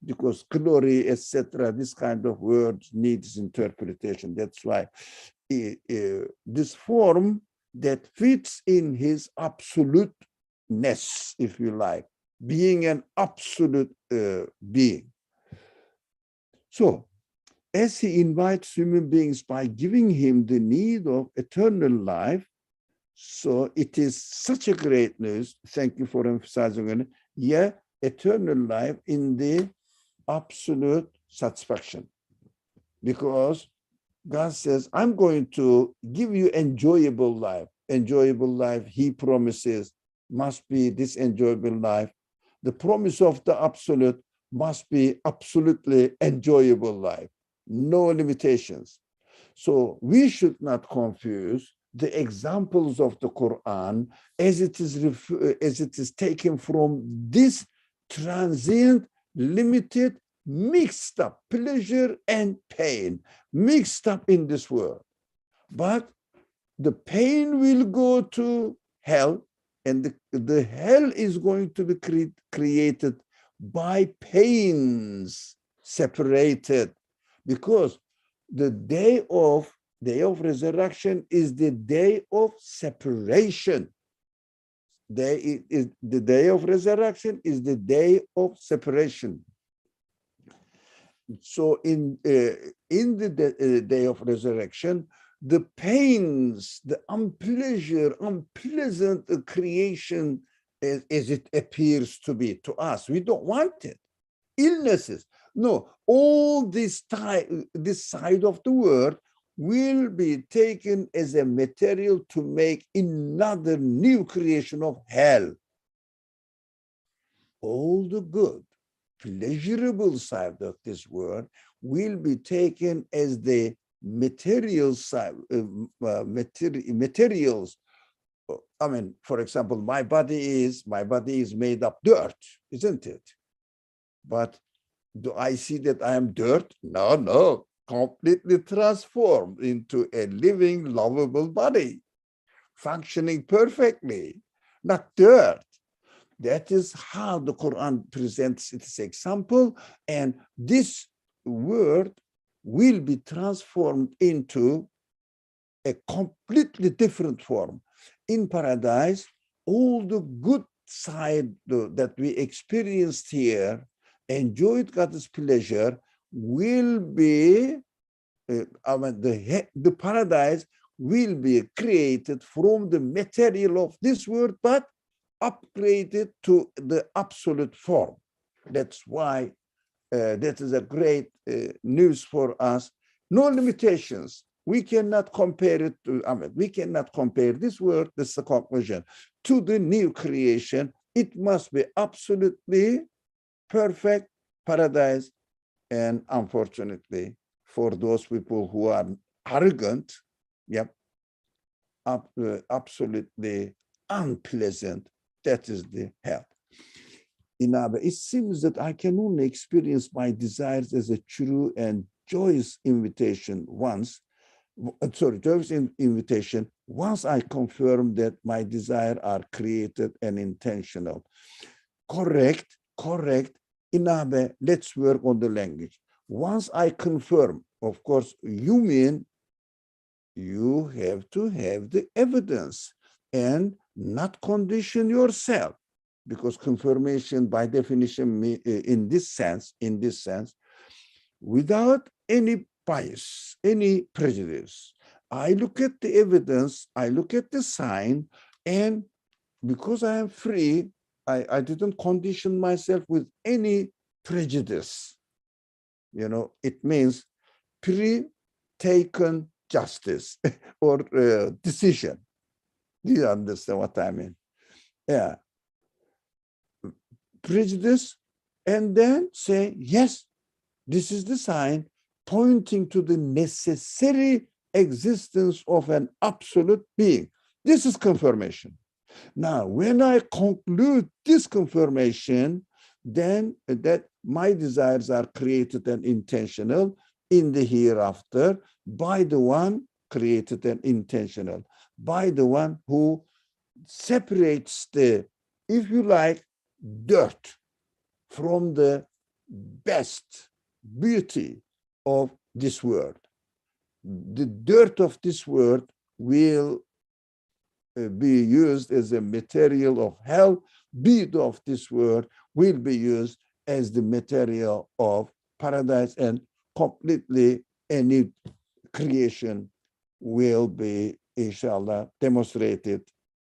because glory, etc., this kind of words needs interpretation. That's why this form that fits in his absoluteness, if you like, being an absolute being. So, as he invites human beings by giving him the need of eternal life, so it is such a great news. Thank you for emphasizing it. Yeah, eternal life in the absolute satisfaction. Because God says, I'm going to give you enjoyable life. Enjoyable life, he promises, must be this enjoyable life. The promise of the absolute must be absolutely enjoyable life. No limitations. So we should not confuse the examples of the Quran as it is taken from this transient, limited, mixed up pleasure and pain, mixed up in this world. But the pain will go to hell, and the hell is going to be created by pains separated, because the day of resurrection is the day of separation. The day of resurrection is the day of separation. So in the day of resurrection, the pains, the unpleasant creation as it appears to be to us, we don't want it. Illnesses, no, all this side of the world will be taken as a material to make another new creation of hell. All the good, pleasurable side of this world will be taken as the material side, materials. I mean, for example, my body is made of dirt, isn't it? But do I see that I am dirt? No, completely transformed into a living, lovable body, functioning perfectly, not dirt. That is how the Quran presents its example, and this word will be transformed into a completely different form. In paradise, all the good side that we experienced here, enjoyed God's pleasure, will be, the paradise will be created from the material of this world, but upgraded to the absolute form. That's why that is a great news for us. No limitations. We cannot compare it to, we cannot compare this world, this is the conclusion, to the new creation. It must be absolutely perfect paradise. And unfortunately, for those people who are arrogant, absolutely unpleasant, that is the hell. It seems that I can only experience my desires as a true and joyous invitation once I confirm that my desires are created and intentional. Correct. Inabe, let's work on the language. Once I confirm, of course, you mean you have to have the evidence and not condition yourself, because confirmation by definition in this sense, without any bias, any prejudice. I look at the evidence, I look at the sign, and because I am free, I didn't condition myself with any prejudice. It means pre-taken justice or decision. Do you understand what I mean? Yeah. prejudice, and then say, yes, this is the sign pointing to the necessary existence of an absolute being. This is confirmation. Now, when I conclude this confirmation, then that my desires are created and intentional in the hereafter by the one created and intentional, by the one who separates the, if you like, dirt from the best beauty of this world. The dirt of this world will be used as a material of hell. Beauty of this world will be used as the material of paradise, and completely any creation will be, inshallah, demonstrated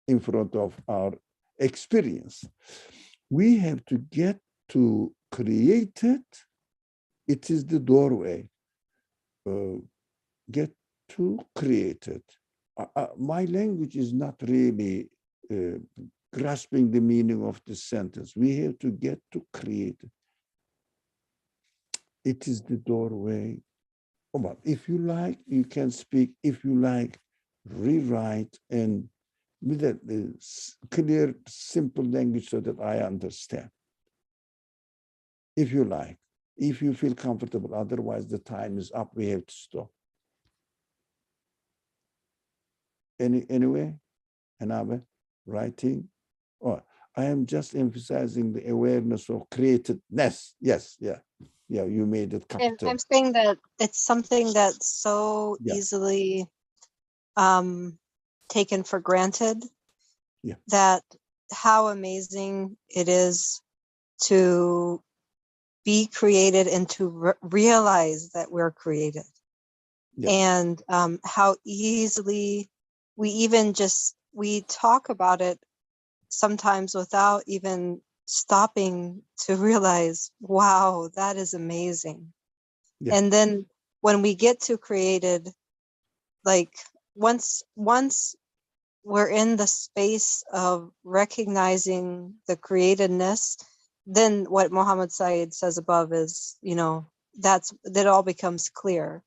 in front of our experience. We have to get to create it. It is the doorway. Get to create it. My language is not really grasping the meaning of this sentence. We have to get to create it. It is the doorway. But if you like, you can speak. If you like, rewrite and with a clear, simple language so that I understand. If you like, if you feel comfortable, otherwise the time is up, we have to stop. Anyway, another writing. Oh, I am just emphasizing the awareness of createdness. Yes, yeah, you made it capital. And I'm saying that it's something that's so easily taken for granted. Yeah. That how amazing it is to be created and to realize that we're created. Yeah. And how easily we talk about it sometimes without even stopping to realize, wow, that is amazing. Yeah. And then when we get to created, like once we're in the space of recognizing the createdness, then what Muhammad Said says above is, that all becomes clear.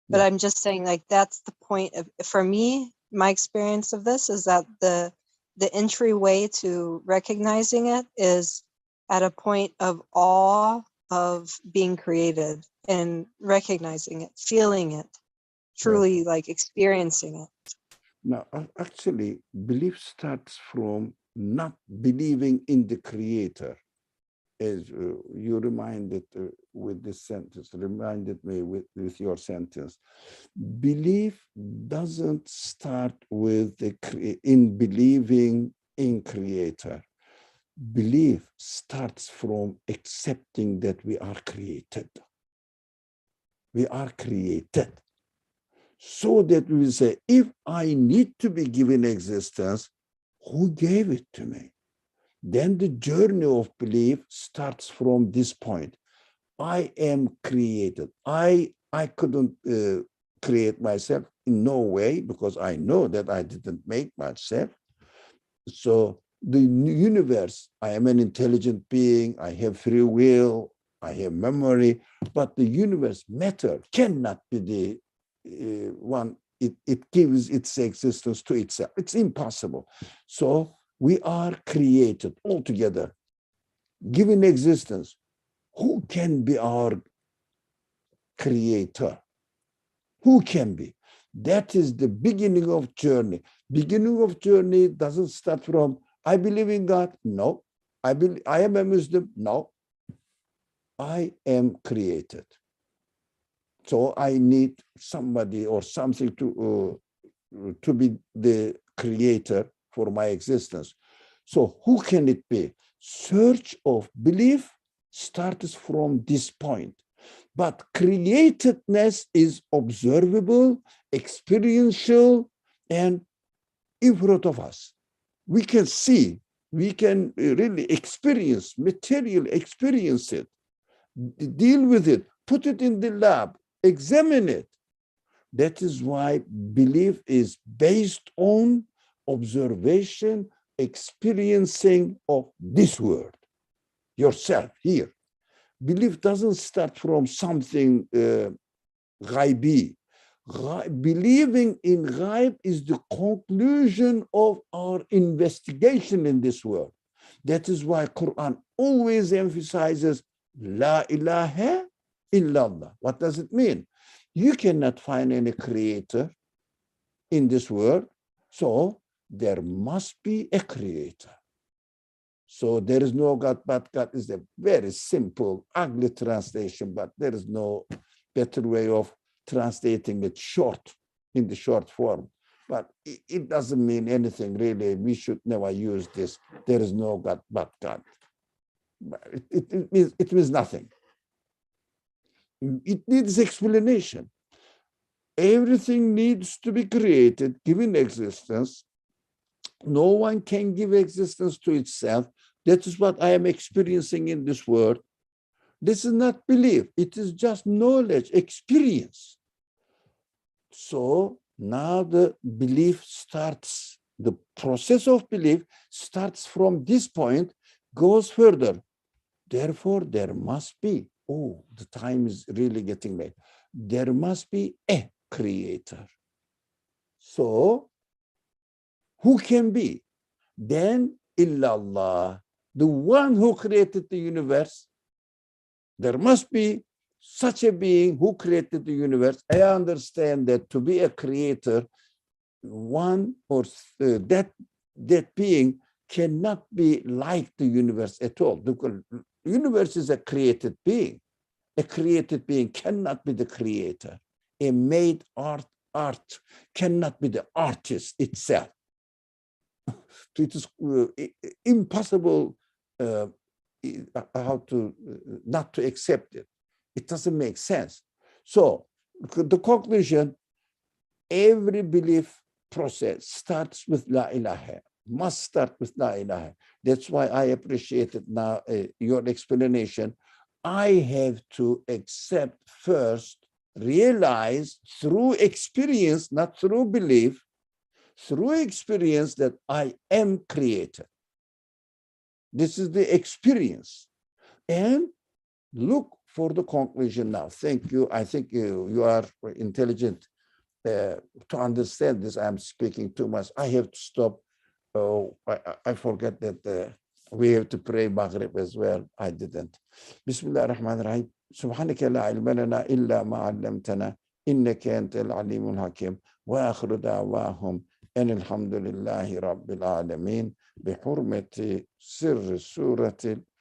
But Yeah. I'm just saying, like, that's the point of, for me, my experience of this is that the entryway to recognizing it is at a point of awe of being created and recognizing it, feeling it, truly like experiencing it. Now, actually, belief starts from not believing in the creator. As you reminded with this sentence, reminded me with your sentence. Belief doesn't start with in believing in creator. Belief starts from accepting that we are created. We are created. So that we say, if I need to be given existence, who gave it to me? Then the journey of belief starts from this point. I am created. I couldn't create myself in no way, because I know that I didn't make myself. So the universe, I am an intelligent being, I have free will, I have memory, but the universe, matter, cannot be the one, it gives its existence to itself. It's impossible. So we are created altogether, given existence. Who can be our creator? Who can be? That is the beginning of journey. Beginning of journey doesn't start from, I believe in God. No. I am a Muslim. No. I am created. So I need somebody or something to be the creator for my existence. So who can it be? Search of belief starts from this point. But createdness is observable, experiential, and in front of us. We can see, we can really experience, material experience it, deal with it, put it in the lab, examine it. That is why belief is based on observation, experiencing of this world. yourself here. Belief doesn't start from something ghaibi. Believing in ghaib is the conclusion of our investigation in this world. That is why Quran always emphasizes La ilaha illallah. What does it mean? You cannot find any creator in this world, so there must be a creator. So there is no God but God is a very simple, ugly translation, but there is no better way of translating it short, in the short form. But it doesn't mean anything really. We should never use this. There is no God but God. It means nothing. It needs explanation. Everything needs to be created, given existence. No one can give existence to itself. That is what I am experiencing in this world. This is not belief. It is just knowledge, experience. So now the belief starts, the process of belief starts from this point, goes further. Therefore, there must be, oh, the time is really getting late. There must be a creator. So, who can be? Then, illallah, the one who created the universe. There must be such a being who created the universe. I understand that to be a creator, one or that being cannot be like the universe at all. The universe is a created being. A created being cannot be the creator. A made art cannot be the artist itself. It is impossible not to accept it. It doesn't make sense. So the conclusion, every belief process starts with La ilaha, must start with La ilaha. That's why I appreciated now your explanation. I have to accept first, realize through experience, not through belief, through experience that I am created. This is the experience. And look for the conclusion now. Thank you. I think you are intelligent to understand this. I'm speaking too much. I have to stop. Oh, I forget that we have to pray Maghrib as well. I didn't. Bismillah ar-Rahman ar-Rahim. Subhanaka la ilma lana illa ma 'allamtana innaka antal alimul hakim. Wa akhiru da'wahum أن الحمد لله رب العالمين بحرمة سر سورة